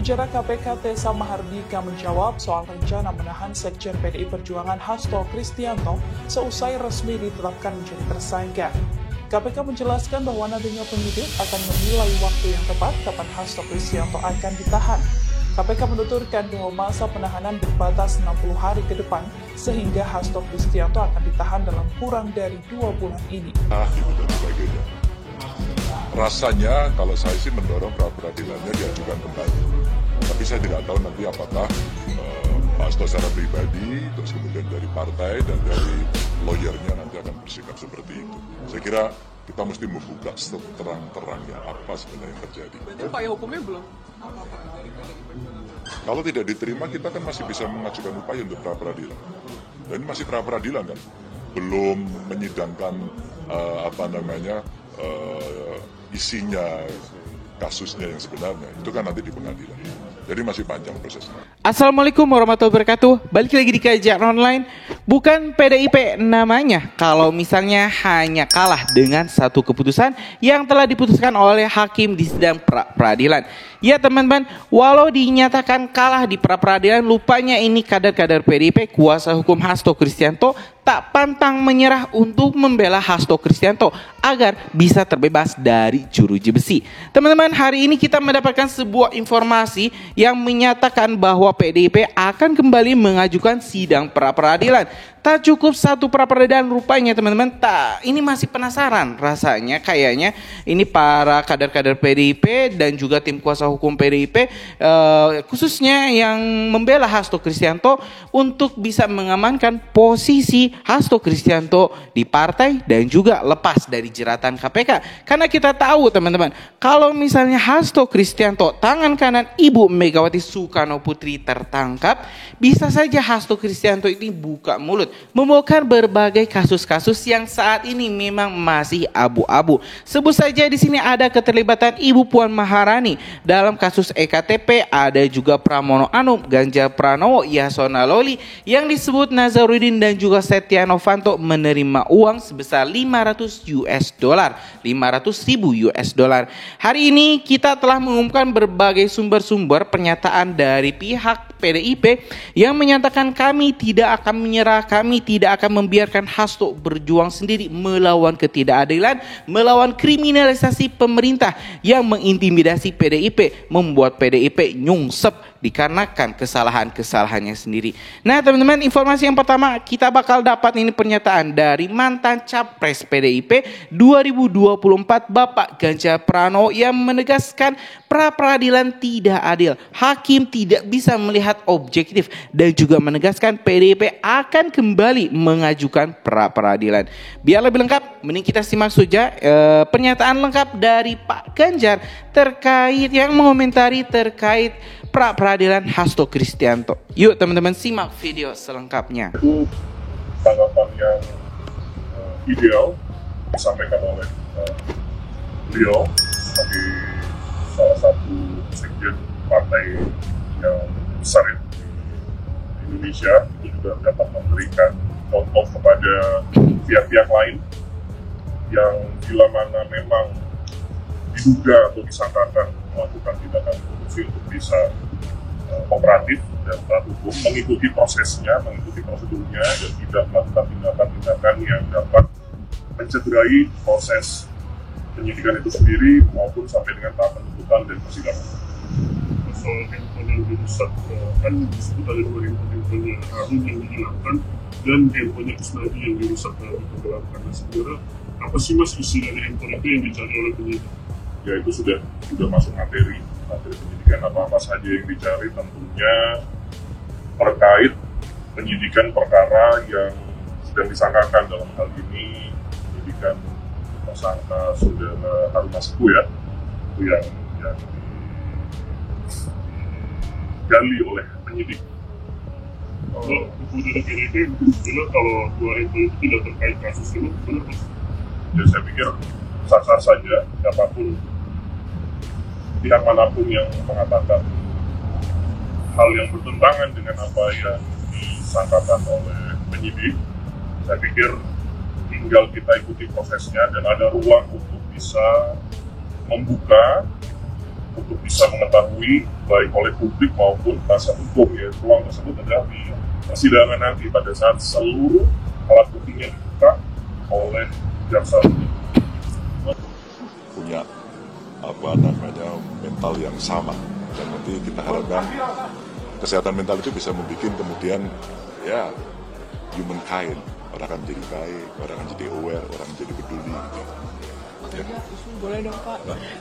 Juru bicara KPK Tessa Mahardika menjawab soal rencana menahan Sekjen PDI Perjuangan Hasto Kristianto seusai resmi ditetapkan menjadi tersangka. KPK menjelaskan bahwa nantinya penyidik akan menilai waktu yang tepat kapan Hasto Kristianto akan ditahan. KPK menuturkan bahwa masa penahanan berbatas 60 hari ke depan, sehingga Hasto Kristianto akan ditahan dalam kurang dari 2 bulan ini. Dan sebagainya. Rasanya kalau saya sih mendorong pra-peradilannya diajukan kembali. Tapi saya tidak tahu nanti apakah Pak Hasto secara pribadi, terus kemudian dari partai dan dari lawyernya nanti akan bersikap seperti itu. Saya kira kita mesti membuka seterang-terangnya apa sebenarnya yang terjadi. Berarti upaya hukumnya belum? Kalau tidak diterima, kita kan masih bisa mengajukan upaya untuk pra-peradilan. Dan ini masih pra-peradilan kan, belum menyidangkan isinya kasusnya yang sebenarnya. Itu kan nanti di pengadilan. Jadi masih panjang prosesnya. Assalamualaikum warahmatullahi wabarakatuh. Balik lagi di Kajian Online. Bukan PDIP namanya kalau misalnya hanya kalah dengan satu keputusan yang telah diputuskan oleh hakim di sidang peradilan. Ya teman-teman, walau dinyatakan kalah di peradilan, lupanya ini kader-kader PDIP kuasa hukum Hasto Kristianto tak pantang menyerah untuk membela Hasto Kristianto agar bisa terbebas dari jeruji besi. Teman-teman, hari ini kita mendapatkan sebuah informasi yang menyatakan bahwa PDIP akan kembali mengajukan sidang pra-peradilan. Tak cukup satu pra-peradilan rupanya teman-teman. Ini masih penasaran rasanya, kayaknya ini para kader-kader PDIP dan juga tim kuasa hukum PDIP khususnya yang membela Hasto Kristianto untuk bisa mengamankan posisi Hasto Kristianto di partai dan juga lepas dari jeratan KPK. Karena kita tahu teman-teman, kalau misalnya Hasto Kristianto tangan kanan Ibu Megawati Soekarno Putri tertangkap, bisa saja Hasto Kristianto ini buka mulut membongkar berbagai kasus-kasus yang saat ini memang masih abu-abu. Sebut saja di sini ada keterlibatan Ibu Puan Maharani dalam kasus EKTP, ada juga Pramono Anung, Ganjar Pranowo, Yasona Lawli yang disebut Nazarudin dan juga Setia Novanto menerima uang sebesar $500,000. Hari ini kita telah mengumumkan berbagai sumber-sumber pernyataan dari pihak PDIP yang menyatakan kami tidak akan menyerah, kami tidak akan membiarkan Hasto berjuang sendiri melawan ketidakadilan, melawan kriminalisasi pemerintah yang mengintimidasi PDIP, membuat PDIP nyungsep dikarenakan kesalahan-kesalahannya sendiri. Nah teman-teman, informasi yang pertama kita bakal dapat ini pernyataan dari mantan Capres PDIP 2024 Bapak Ganjar Pranowo yang menegaskan pra-peradilan tidak adil, hakim tidak bisa melihat objektif, dan juga menegaskan PDIP akan kembali mengajukan pra-peradilan. Biar lebih lengkap, mending kita simak saja pernyataan lengkap dari Pak Ganjar terkait yang mengomentari terkait pra-peradilan Hasto Kristianto. Yuk teman-teman simak video selengkapnya. Itu tanggapan yang ideal disampaikan oleh beliau sebagai salah satu sekjen partai yang besar ya, di Indonesia. Itu juga dapat memberikan contoh kepada pihak-pihak lain yang bila mana memang diduga atau disangkakan melakukan tindakan korupsi untuk bisa kooperatif dan taat hukum, mengikuti prosesnya, mengikuti prosedurnya, dan tidak melakukan tindakan-tindakan yang dapat mencederai proses penyidikan itu sendiri maupun sampai dengan tahap penuntutan dan persidangan. Soal handphone yang dirusak, kan disebut ada 2 handphone Harun yang dihilangkan dan handphone Kusnadi yang dirusak dalam penggelapan. Nah sebenarnya apa sih mas isi dari handphone itu yang dicari oleh penyidik? Ya itu sudah masuk materi penyidikan, apa saja yang dicari tentunya terkait penyidikan perkara yang sedang disangkakan. Dalam hal ini penyidikan tersangka saudara Harun Masiku ya, itu yang digali oleh penyidik. Kalau buku dari PDIP bilang kalau 2 handphone itu tidak terkait kasus ini, benar mas? Ya saya pikir sah-sah saja, siapapun pihak manapun yang mengatakan hal yang bertentangan dengan apa yang disangkakan oleh penyidik, saya pikir tinggal kita ikuti prosesnya dan ada ruang untuk bisa membuka untuk bisa mengetahui baik oleh publik maupun penasihat hukum ya, ruang tersebut adalah di persidangan nanti pada saat seluruh alat buktinya dibuka oleh jaksa punya mental yang sama, dan nanti kita harapkan kesehatan mental itu bisa membuat kemudian ya humankind, orang akan jadi baik, orang akan jadi aware, orang jadi peduli. Ya. Boleh dong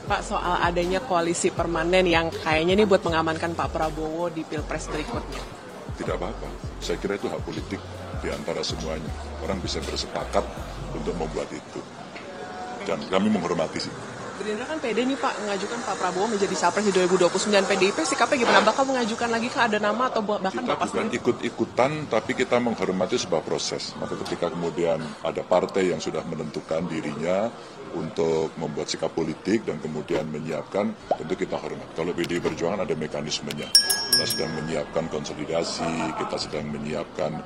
Pak soal adanya koalisi permanen yang kayaknya nih buat mengamankan Pak Prabowo di Pilpres berikutnya. Tidak apa-apa, saya kira itu hak politik di antara semuanya. Orang bisa bersepakat untuk membuat itu, dan kami menghormati sih. Gerindra kan pede nih Pak, mengajukan Pak Prabowo menjadi capres di 2029. PDIP sikapnya gimana? Bakal mengajukan lagi ke ada nama atau bahkan kita bukan ikut-ikutan, tapi kita menghormati sebuah proses. Maka ketika kemudian ada partai yang sudah menentukan dirinya untuk membuat sikap politik dan kemudian menyiapkan, tentu kita hormat. Kalau PDI Perjuangan ada mekanismenya. Kita sedang menyiapkan konsolidasi, kita sedang menyiapkan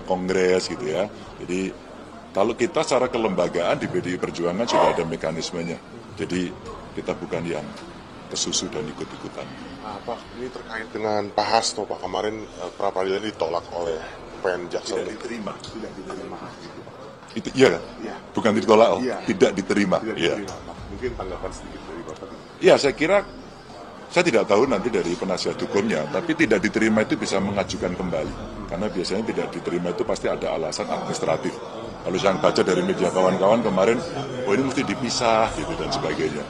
kongres gitu ya. Jadi kalau kita secara kelembagaan di PDI Perjuangan sudah ada mekanismenya. Jadi kita bukan yang kesusu dan ikut-ikutan. Pak, ini terkait dengan Pak Hasto, Pak, kemarin pra-peradilan ditolak oleh PN Jaksa. Tidak diterima. Itu iya kan? Ya. Bukan ditolak, tidak diterima. Tidak diterima. Mungkin tanggapan sedikit dari Bapak. Iya, saya kira saya tidak tahu nanti dari penasihat hukumnya, tapi tidak diterima itu bisa mengajukan kembali. Karena biasanya tidak diterima itu pasti ada alasan administratif. Kalau saya baca dari media kawan-kawan kemarin, ini mesti dipisah gitu dan sebagainya.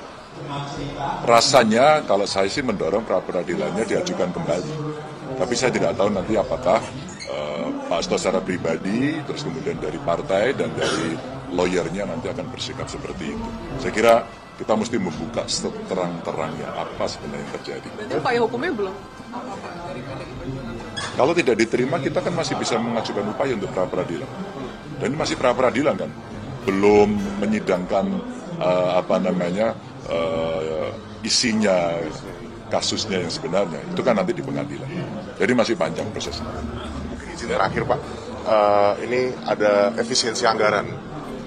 Rasanya kalau saya sih mendorong pra-peradilannya diajukan kembali. Tapi saya tidak tahu nanti apakah Pak Hasto secara pribadi, terus kemudian dari partai dan dari lawyernya nanti akan bersikap seperti itu. Saya kira kita mesti membuka seterang-terangnya apa sebenarnya yang terjadi. Berarti upaya hukumnya belum? Kalau tidak diterima, kita kan masih bisa mengajukan upaya untuk pra-peradilan. Dan ini masih pra-peradilan kan, belum menyidangkan isinya kasusnya yang sebenarnya. Itu kan nanti di pengadilan. Jadi masih panjang prosesnya. Izin terakhir Pak, ini ada efisiensi anggaran.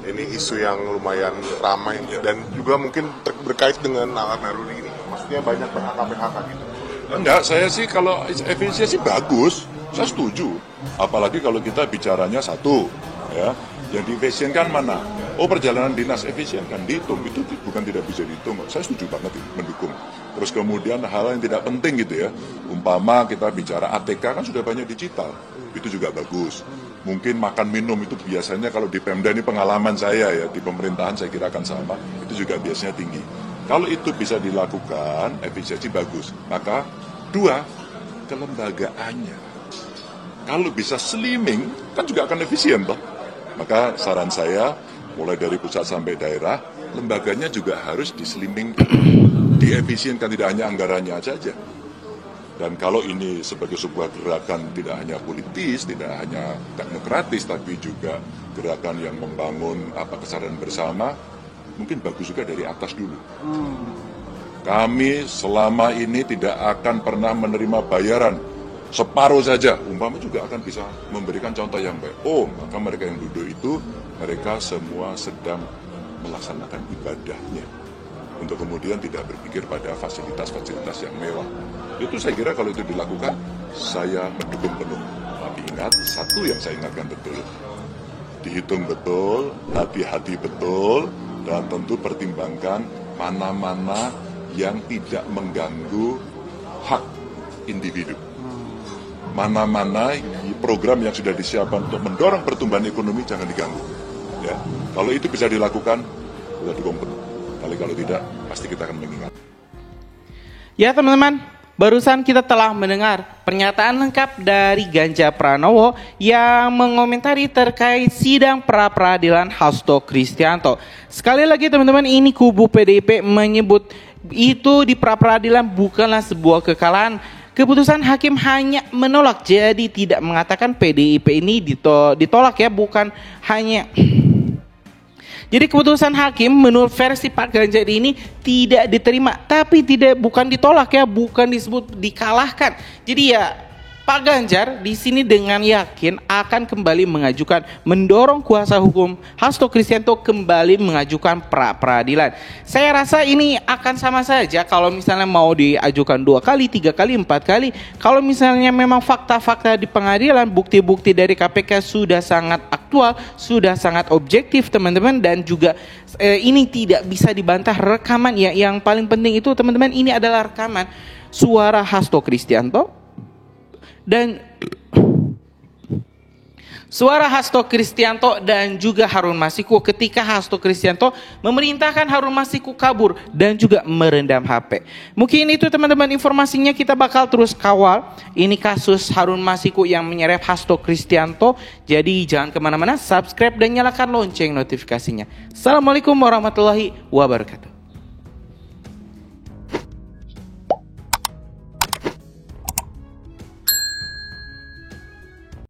Ini isu yang lumayan ramai dan juga mungkin berkait dengan alat baru ini. Maksudnya banyak PHK gitu. Enggak, saya sih kalau efisiensi bagus, saya setuju. Apalagi kalau kita bicaranya satu, ya, yang diefisienkan mana? Oh, perjalanan dinas efisien kan dihitung, itu bukan tidak bisa dihitung. Saya setuju banget mendukung. Terus kemudian hal yang tidak penting gitu ya, umpama kita bicara ATK kan sudah banyak digital, itu juga bagus. Mungkin makan minum itu biasanya kalau di Pemda, ini pengalaman saya ya, di pemerintahan saya kira akan sama, itu juga biasanya tinggi. Kalau itu bisa dilakukan, efisiensi bagus. Maka dua, kelembagaannya. Kalau bisa slimming, kan juga akan efisien toh. Maka saran saya, mulai dari pusat sampai daerah, lembaganya juga harus dislimming, diefisienkan, tidak hanya anggarannya saja. Dan kalau ini sebagai sebuah gerakan tidak hanya politis, tidak hanya teknokratis, tapi juga gerakan yang membangun kesadaran bersama, mungkin bagus juga dari atas dulu. Kami selama ini tidak akan pernah menerima bayaran separuh saja, umpama juga akan bisa memberikan contoh yang baik. Oh, maka mereka yang duduk itu, mereka semua sedang melaksanakan ibadahnya. Untuk kemudian tidak berpikir pada fasilitas-fasilitas yang mewah. Itu saya kira kalau itu dilakukan, saya mendukung penuh. Tapi ingat, satu yang saya ingatkan betul, dihitung betul, hati-hati betul, dan tentu pertimbangkan mana-mana yang tidak mengganggu hak individu. Mana-mana program yang sudah disiapkan untuk mendorong pertumbuhan ekonomi jangan diganggu. Ya, kalau itu bisa dilakukan, kita dukung penuh. Kalau tidak, pasti kita akan mengingat. Ya teman-teman, barusan kita telah mendengar pernyataan lengkap dari Ganjar Pranowo yang mengomentari terkait sidang pra-peradilan Hasto Kristianto. Sekali lagi teman-teman, ini kubu PDIP menyebut itu di pra-peradilan bukanlah sebuah kekalahan. Keputusan hakim hanya menolak, jadi tidak mengatakan PDIP ini ditolak ya, bukan hanya... Jadi keputusan hakim menurut versi Pak Ganjar ini tidak diterima, tapi bukan ditolak ya, bukan disebut dikalahkan. Jadi ya Pak Ganjar di sini dengan yakin akan kembali mendorong kuasa hukum Hasto Kristianto kembali mengajukan pra peradilan. Saya rasa ini akan sama saja kalau misalnya mau diajukan 2 kali, 3 kali, 4 kali. Kalau misalnya memang fakta-fakta di pengadilan, bukti-bukti dari KPK sudah sangat aktual, sudah sangat objektif teman-teman, dan juga ini tidak bisa dibantah rekaman ya. Yang paling penting itu teman-teman, ini adalah rekaman suara Hasto Kristianto dan suara Hasto Kristianto dan juga Harun Masiku ketika Hasto Kristianto memerintahkan Harun Masiku kabur dan juga merendam HP. Mungkin itu teman-teman informasinya, kita bakal terus kawal ini kasus Harun Masiku yang menyeret Hasto Kristianto. Jadi jangan kemana-mana, subscribe dan nyalakan lonceng notifikasinya. Assalamualaikum warahmatullahi wabarakatuh.